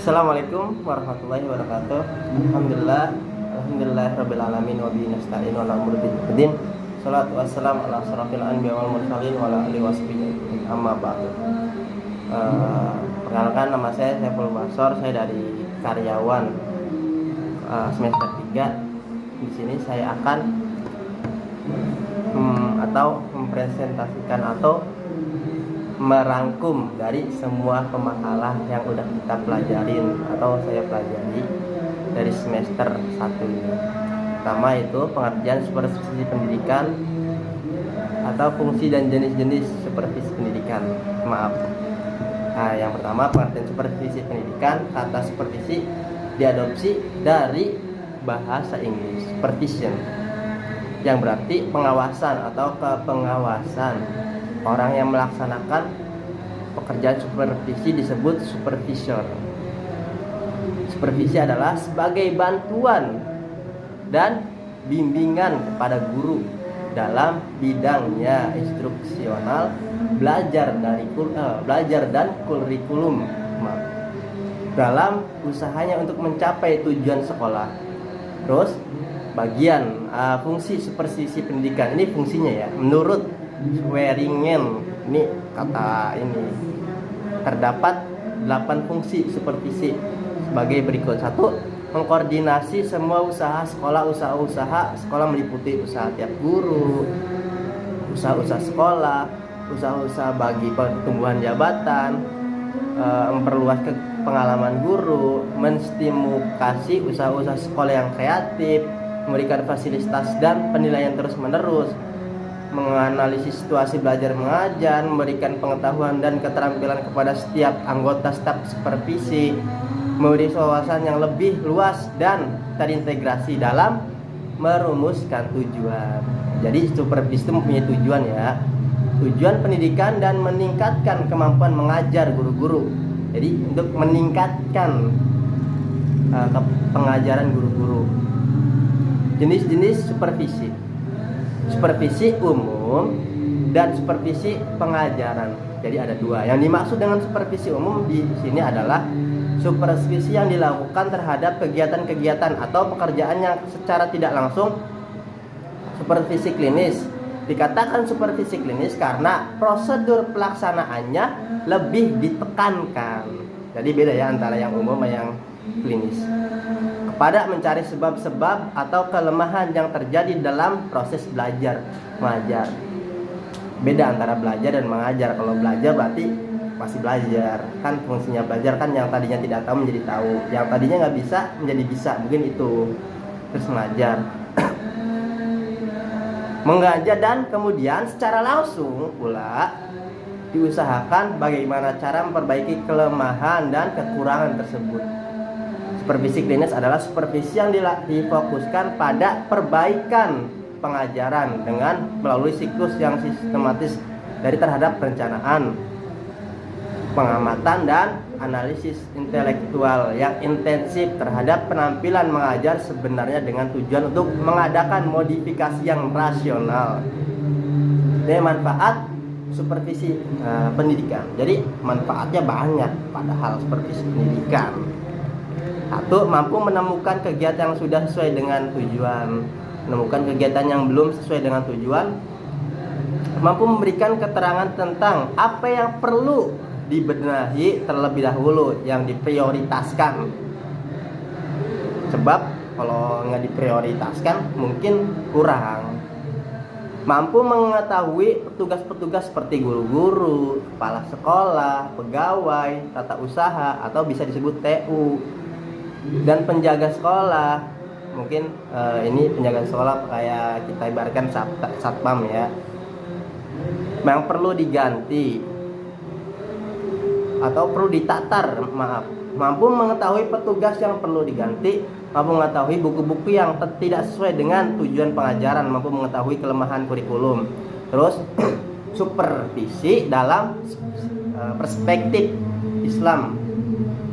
Assalamualaikum warahmatullahi wabarakatuh. Alhamdulillah rabbil alamin wa bihi nasta'in wa la ilaha illa Shalatu wassalamu ala asyrafil anbiya wal mursalin wa ala alihi washabihi amma ba'du. Perkenalkan, nama saya Saiful Basor, saya dari karyawan semester 3. Di sini saya akan mempresentasikan atau merangkum dari semua pemakalah yang udah kita pelajarin atau saya pelajari dari semester 1 ini. Pertama itu pengertian supervisi pendidikan atau fungsi dan jenis-jenis supervisi pendidikan. Yang pertama, pengertian supervisi pendidikan. Kata supervisi diadopsi dari bahasa Inggris supervision, yang berarti pengawasan atau kepengawasan. Orang yang melaksanakan pekerjaan supervisi disebut supervisor. Supervisi adalah sebagai bantuan dan bimbingan kepada guru dalam bidangnya instruksional, belajar dan kurikulum dalam usahanya untuk mencapai tujuan sekolah. Terus bagian fungsi supervisi pendidikan ini fungsinya ya, menurut Swearingen ini kata ini terdapat 8 fungsi supervisi sebagai berikut. 1. Mengkoordinasi semua usaha sekolah. Usaha-usaha sekolah meliputi usaha tiap guru, usaha-usaha sekolah, usaha-usaha bagi pertumbuhan jabatan, memperluas pengalaman guru, menstimulasi usaha-usaha sekolah yang kreatif, memberikan fasilitas dan penilaian terus-menerus, menganalisis situasi belajar mengajar, memberikan pengetahuan dan keterampilan kepada setiap anggota staf supervisi, memberi wawasan yang lebih luas dan terintegrasi dalam merumuskan tujuan. Jadi supervisi itu mempunyai tujuan ya, tujuan pendidikan dan meningkatkan kemampuan mengajar guru-guru. Jadi untuk meningkatkan pengajaran guru-guru. Jenis-jenis supervisi: supervisi umum dan supervisi pengajaran. Jadi ada 2. Yang dimaksud dengan supervisi umum di sini adalah supervisi yang dilakukan terhadap kegiatan-kegiatan atau pekerjaan yang secara tidak langsung. Supervisi klinis. Dikatakan supervisi klinis karena prosedur pelaksanaannya lebih ditekankan. Jadi beda ya antara yang umum dan yang klinis. Kepada mencari sebab-sebab atau kelemahan yang terjadi dalam proses belajar mengajar. Beda antara belajar dan mengajar. Kalau belajar berarti masih belajar, kan fungsinya belajar kan yang tadinya tidak tahu menjadi tahu, yang tadinya nggak bisa menjadi bisa, mungkin itu. Terus mengajar mengajar dan kemudian secara langsung pula diusahakan bagaimana cara memperbaiki kelemahan dan kekurangan tersebut. Supervisi klinis adalah supervisi yang difokuskan pada perbaikan pengajaran dengan melalui siklus yang sistematis dari terhadap perencanaan, pengamatan dan analisis intelektual yang intensif terhadap penampilan mengajar, sebenarnya dengan tujuan untuk mengadakan modifikasi yang rasional. Dari manfaat supervisi pendidikan. Jadi manfaatnya banyak padahal supervisi pendidikan. 1. Mampu menemukan kegiatan yang sudah sesuai dengan tujuan, menemukan kegiatan yang belum sesuai dengan tujuan, mampu memberikan keterangan tentang apa yang perlu dibenahi terlebih dahulu, yang diprioritaskan. Sebab kalau nggak diprioritaskan mungkin kurang. Mampu mengetahui petugas-petugas seperti guru-guru, kepala sekolah, pegawai, tata usaha atau bisa disebut TU, dan penjaga sekolah. Mungkin ini penjaga sekolah kayak kita ibaratkan satpam ya, yang perlu diganti atau perlu ditatar, mampu mengetahui petugas yang perlu diganti, mampu mengetahui buku-buku yang tidak sesuai dengan tujuan pengajaran, mampu mengetahui kelemahan kurikulum. Terus supervisi dalam perspektif Islam,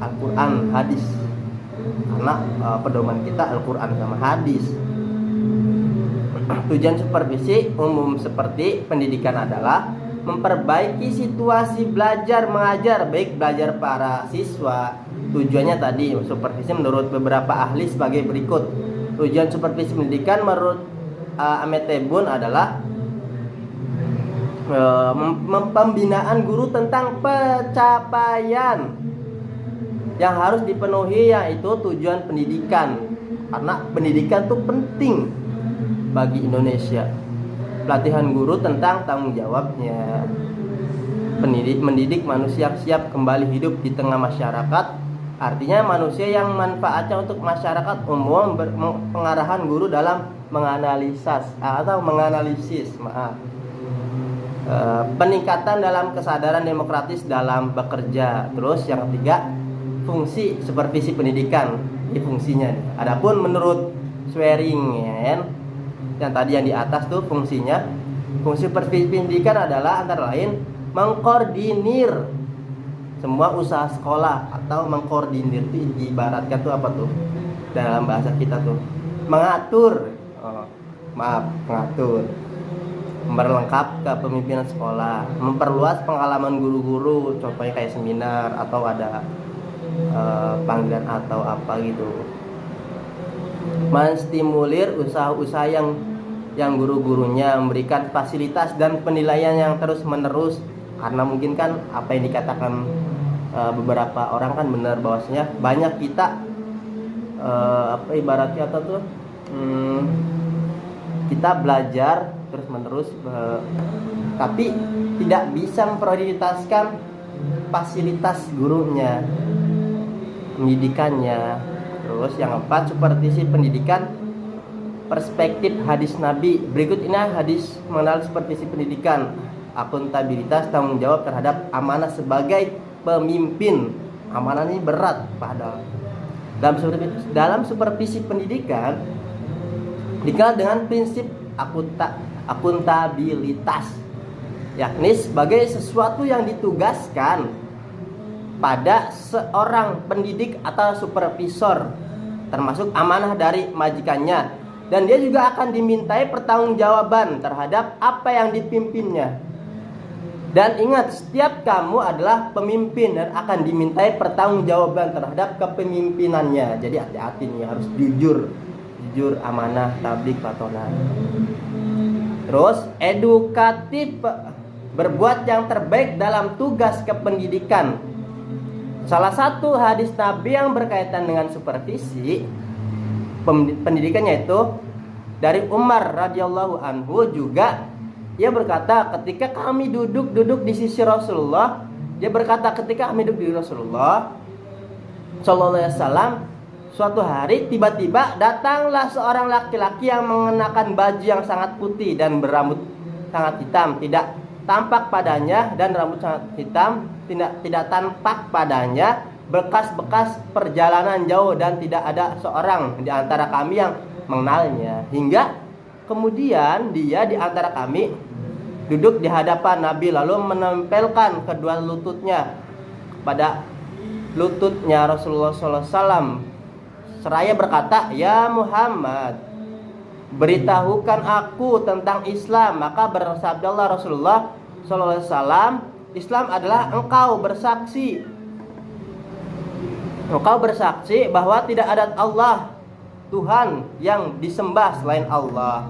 Al-Quran, hadis, karena pedoman kita Al-Quran sama hadis. Tujuan supervisi umum seperti pendidikan adalah memperbaiki situasi belajar mengajar, baik belajar para siswa. Tujuannya tadi supervisi menurut beberapa ahli sebagai berikut. Tujuan supervisi pendidikan menurut Ahmed Tebboune adalah pembinaan guru tentang pencapaian yang harus dipenuhi, yaitu tujuan pendidikan, karena pendidikan itu penting bagi Indonesia. Pelatihan guru tentang tanggung jawabnya, mendidik manusia siap kembali hidup di tengah masyarakat, artinya manusia yang manfaatnya untuk masyarakat umum. Pengarahan guru dalam menganalisis, peningkatan dalam kesadaran demokratis dalam bekerja. Terus yang ketiga, fungsi supervisi pendidikan. Ini fungsinya. Adapun menurut Swearingen yang tadi yang di atas tuh fungsinya, fungsi supervisi pendidikan adalah antara lain mengkoordinir semua usaha sekolah, atau mengkoordinir itu diibaratkan tuh apa tuh dalam bahasa kita tuh mengatur, mengatur, memperlengkap kepemimpinan sekolah, memperluas pengalaman guru-guru, contohnya kayak seminar atau ada panggilan atau apa gitu, menstimulir usaha-usaha yang guru-gurunya memberikan fasilitas dan penilaian yang terus menerus, karena mungkin kan apa yang dikatakan beberapa orang kan benar, bahwasanya banyak kita ibaratnya atau tuh kita belajar terus menerus tapi tidak bisa memprioritaskan fasilitas gurunya, pendidikannya. Terus yang keempat, supervisi pendidikan perspektif hadis Nabi. Berikut ini hadis mengenal supervisi pendidikan, akuntabilitas, tanggung jawab terhadap amanah sebagai pemimpin. Amanah ini berat padahal. Dalam supervisi pendidikan dikenal dengan prinsip akuntabilitas, yakni sebagai sesuatu yang ditugaskan pada seorang pendidik atau supervisor, termasuk amanah dari majikannya, dan dia juga akan dimintai pertanggungjawaban terhadap apa yang dipimpinnya. Dan ingat, setiap kamu adalah pemimpin dan akan dimintai pertanggungjawaban terhadap kepemimpinannya. Jadi hati-hati nih, harus jujur, amanah, tabligh, patonah. Terus edukatif, berbuat yang terbaik dalam tugas kependidikan. Salah satu hadis Nabi yang berkaitan dengan supervisi pendidikannya itu dari Umar radhiyallahu anhu juga. Ia berkata, ketika kami duduk di sisi Rasulullah, dia berkata ketika kami duduk di Rasulullah sallallahu alaihi wasallam, suatu hari tiba-tiba datanglah seorang laki-laki yang mengenakan baju yang sangat putih dan berambut sangat hitam, tidak tampak padanya, dan rambut sangat hitam, tidak tampak padanya bekas-bekas perjalanan jauh, dan tidak ada seorang di antara kami yang mengenalnya. Hingga kemudian dia di antara kami duduk di hadapan Nabi, lalu menempelkan kedua lututnya pada lututnya Rasulullah SAW, seraya berkata, "Ya Muhammad, beritahukan aku tentang Islam." Maka bersabdalah Rasulullah SAW, "Islam adalah engkau bersaksi bahwa tidak ada Allah, Tuhan yang disembah selain Allah,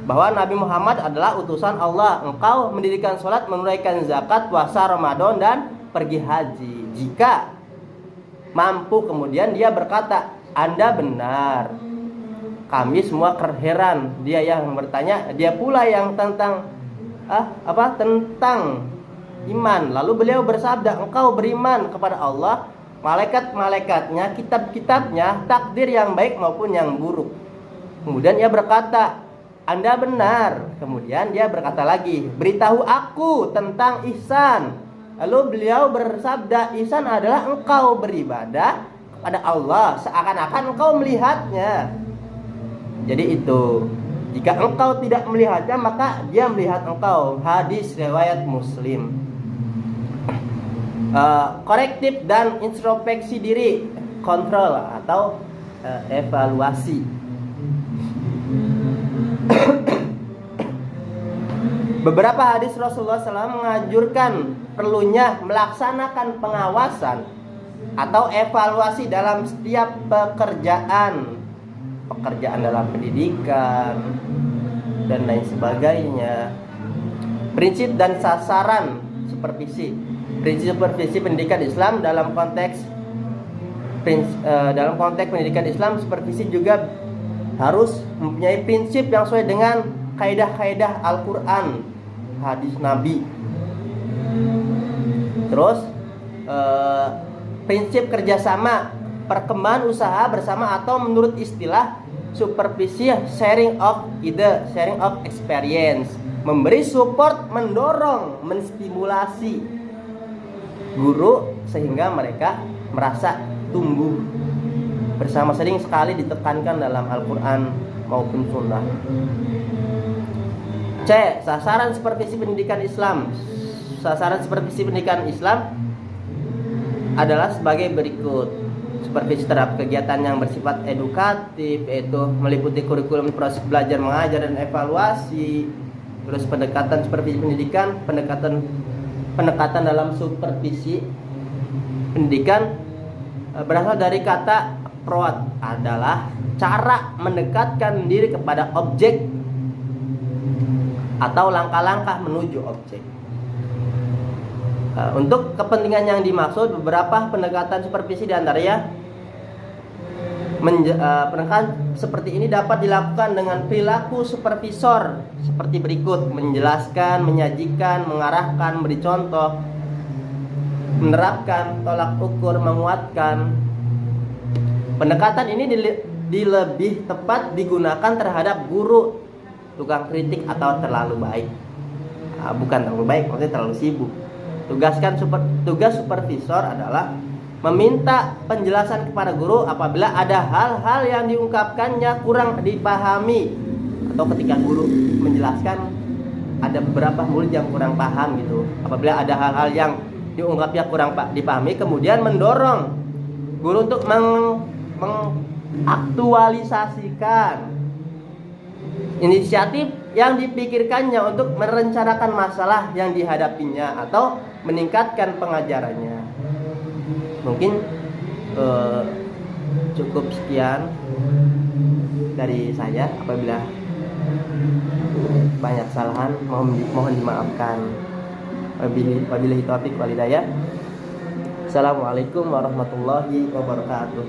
bahwa Nabi Muhammad adalah utusan Allah. Engkau mendirikan sholat, menunaikan zakat, puasa Ramadan, dan pergi haji jika mampu." Kemudian dia berkata, "Anda benar." Kami semua heran. Dia yang bertanya, dia pula yang tentang iman. Lalu beliau bersabda, "Engkau beriman kepada Allah, malaikat-malaikatnya, kitab-kitabnya, takdir yang baik maupun yang buruk." Kemudian ia berkata, "Anda benar." Kemudian dia berkata lagi, "Beritahu aku tentang ihsan." Lalu beliau bersabda, "Ihsan adalah engkau beribadah kepada Allah seakan-akan engkau melihatnya." Jadi itu, jika engkau tidak melihatnya, maka dia melihat engkau. Hadis riwayat Muslim. Korektif dan introspeksi diri, kontrol atau evaluasi. Beberapa hadis Rasulullah SAW menganjurkan perlunya melaksanakan pengawasan atau evaluasi dalam setiap pekerjaan dalam pendidikan dan lain sebagainya. Prinsip dan sasaran supervisi. Prinsip supervisi pendidikan Islam dalam konteks pendidikan Islam, supervisi juga harus mempunyai prinsip yang sesuai dengan kaidah-kaidah Al-Quran, hadis Nabi. Terus prinsip kerjasama, perkembangan usaha bersama atau menurut istilah supervisi sharing of ide, sharing of experience, memberi support, mendorong, menstimulasi guru sehingga mereka merasa tumbuh bersama. Sering sekali ditekankan dalam Al-Quran maupun Sunnah. C. Sasaran supervisi pendidikan Islam. Sasaran supervisi pendidikan Islam adalah sebagai berikut. Supervisi terhadap kegiatan yang bersifat edukatif, yaitu meliputi kurikulum, proses belajar mengajar dan evaluasi. Terus pendekatan supervisi pendidikan, pendekatan dalam supervisi pendidikan berasal dari kata approach, adalah cara mendekatkan diri kepada objek atau langkah-langkah menuju objek. Untuk kepentingan yang dimaksud, beberapa pendekatan supervisi diantaranya pendekatan seperti ini dapat dilakukan dengan perilaku supervisor seperti berikut: menjelaskan, menyajikan, mengarahkan, beri contoh, menerapkan, tolak ukur, menguatkan. Pendekatan ini lebih tepat digunakan terhadap guru tukang kritik atau terlalu baik. Bukan terlalu baik, maksudnya terlalu sibuk. Tugas supervisor adalah meminta penjelasan kepada guru apabila ada hal-hal yang diungkapkannya kurang dipahami, atau ketika guru menjelaskan ada beberapa murid yang kurang paham gitu. Apabila ada hal-hal yang diungkapnya kurang dipahami, kemudian mendorong guru untuk mengaktualisasikan inisiatif yang dipikirkannya untuk merencanakan masalah yang dihadapinya atau meningkatkan pengajarannya. Mungkin cukup sekian dari saya. Apabila banyak kesalahan mohon dimaafkan. Wabillahi taufiq wal hidayah. Assalamualaikum warahmatullahi wabarakatuh.